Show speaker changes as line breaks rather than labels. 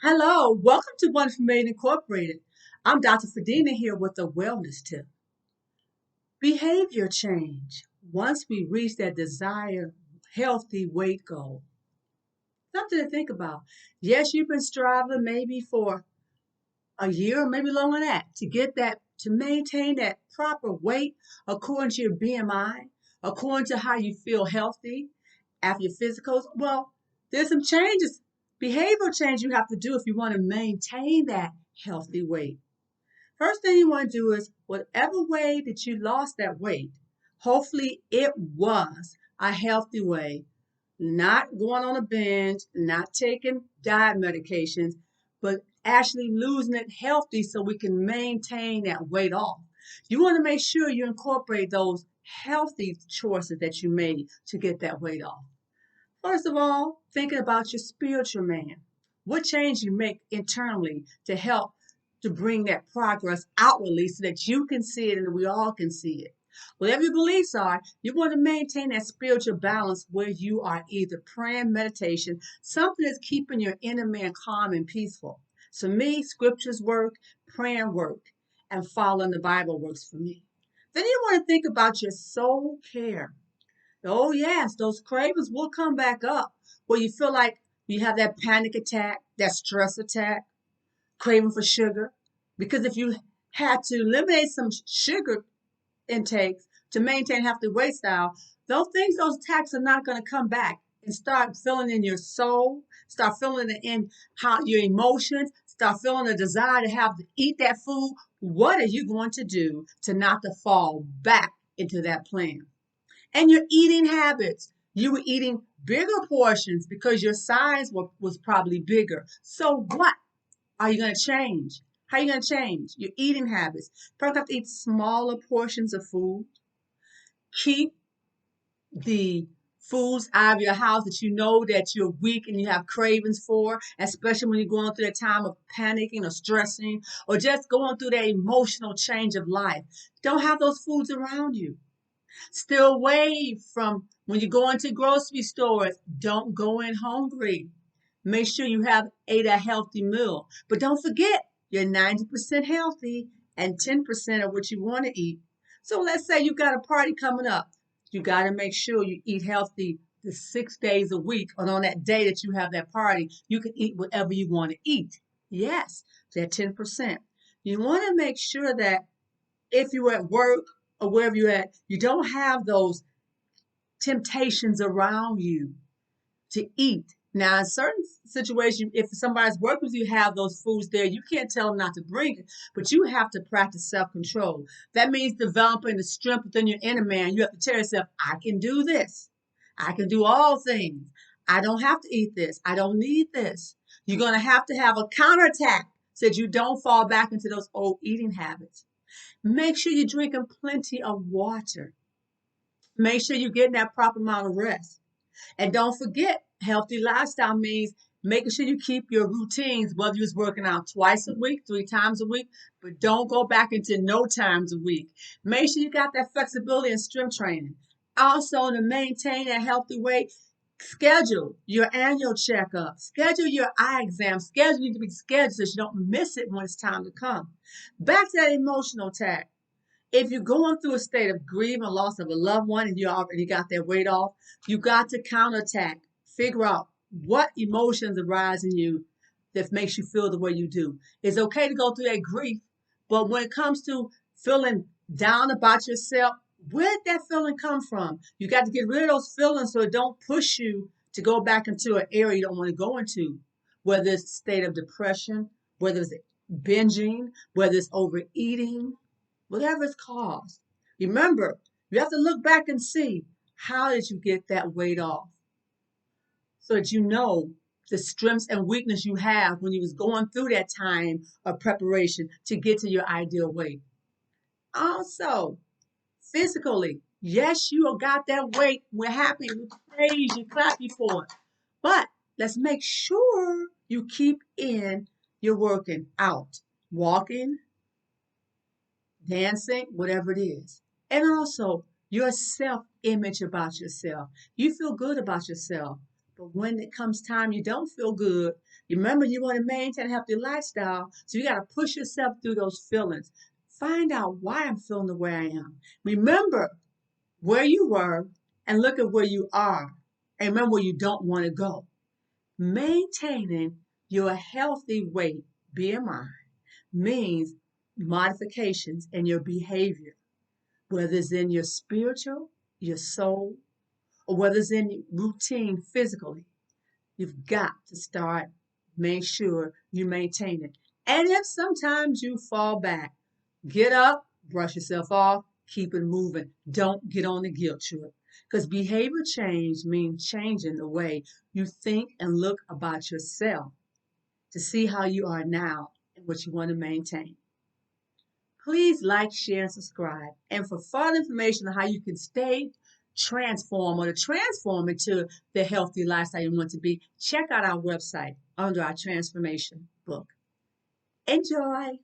Hello, welcome to One from Made Incorporated. I'm Dr. Fadina here with a wellness tip. Behavior change once we reach that desired healthy weight goal. Something to think about. Yes, you've been striving maybe for a year, maybe longer than that, to get that, to maintain that proper weight according to your BMI, according to how you feel healthy after your physicals. Well, there's some changes, behavioral change you have to do if you want to maintain that healthy weight. First thing you want to do is whatever way that you lost that weight, hopefully it was a healthy way, not going on a binge, not taking diet medications, but actually losing it healthy so we can maintain that weight off. You want to make sure you incorporate those healthy choices that you made to get that weight off. First of all, thinking about your spiritual man. What change you make internally to help to bring that progress outwardly so that you can see it and we all can see it. Whatever your beliefs are, you want to maintain that spiritual balance where you are either praying, meditation, something that's keeping your inner man calm and peaceful. So me, scriptures work, praying work, and following the Bible works for me. Then you want to think about your soul care. Oh, yes, those cravings will come back up where you feel like you have that panic attack, that stress attack, craving for sugar. Because if you had to eliminate some sugar intakes to maintain healthy weight style, those things, those attacks are not going to come back and start feeling in your soul, start feeling it in how your emotions, start feeling the desire to have to eat that food. What are you going to do to not to fall back into that plan? And your eating habits. You were eating bigger portions because your size was probably bigger. So what are you going to change? How are you going to change your eating habits? Probably have to eat smaller portions of food. Keep the foods out of your house that you know that you're weak and you have cravings for, especially when you're going through that time of panicking or stressing or just going through that emotional change of life. Don't have those foods around you. Stay away from when you go into grocery stores. Don't go in hungry. Make sure you have ate a healthy meal. But don't forget, you're 90% healthy and 10% of what you want to eat. So let's say you got a party coming up. You got to make sure you eat healthy the 6 days a week. And on that day that you have that party, you can eat whatever you want to eat. Yes, that 10%. You want to make sure that if you're at work or wherever you're at, you don't have those temptations around you to eat. Now, in certain situations, if somebody's working with you, have those foods there, you can't tell them not to bring it, but you have to practice self-control. That means developing the strength within your inner man. You have to tell yourself, I can do this. I can do all things. I don't have to eat this. I don't need this. You're going to have a counterattack so that you don't fall back into those old eating habits. Make sure you're drinking plenty of water. Make sure you're getting that proper amount of rest. And don't forget, healthy lifestyle means making sure you keep your routines, whether you're working out twice a week, 3 times a week, but don't go back into no times a week. Make sure you got that flexibility and strength training. Also, to maintain a healthy weight, schedule your annual checkup, schedule your eye exam, schedule need to be scheduled so you don't miss it when it's time to come. Back to that emotional tag. If you're going through a state of grief and loss of a loved one and you already got that weight off, you got to counterattack. Figure out what emotions arise in you that makes you feel the way you do. It's okay to go through that grief, but when it comes to feeling down about yourself, where did that feeling come from? You got to get rid of those feelings so it don't push you to go back into an area you don't want to go into, whether it's a state of depression, whether it's binging, whether it's overeating, whatever it's caused. Remember, you have to look back and see how did you get that weight off so that you know the strengths and weakness you have when you was going through that time of preparation to get to your ideal weight. Also, physically, yes, you got that weight. We're happy. We praise you, clap you for it. But let's make sure you keep in your working out, walking, dancing, whatever it is. And also your self image about yourself. You feel good about yourself. But when it comes time you don't feel good, Remember, you want to maintain a healthy lifestyle, so you got to push yourself through those feelings. Find out why I'm feeling the way I am. Remember where you were and look at where you are. And remember where you don't want to go. Maintaining your healthy weight, BMI, means modifications in your behavior, whether it's in your spiritual, your soul, or whether it's in routine physically. You've got to start, make sure you maintain it. And if sometimes you fall back, get up, brush yourself off, keep it moving. Don't get on the guilt trip. Because behavior change means changing the way you think and look about yourself to see how you are now and what you want to maintain. Please like, share, and subscribe. And for further information on how you can stay transformed or to transform into the healthy lifestyle you want to be, check out our website under our transformation book. Enjoy.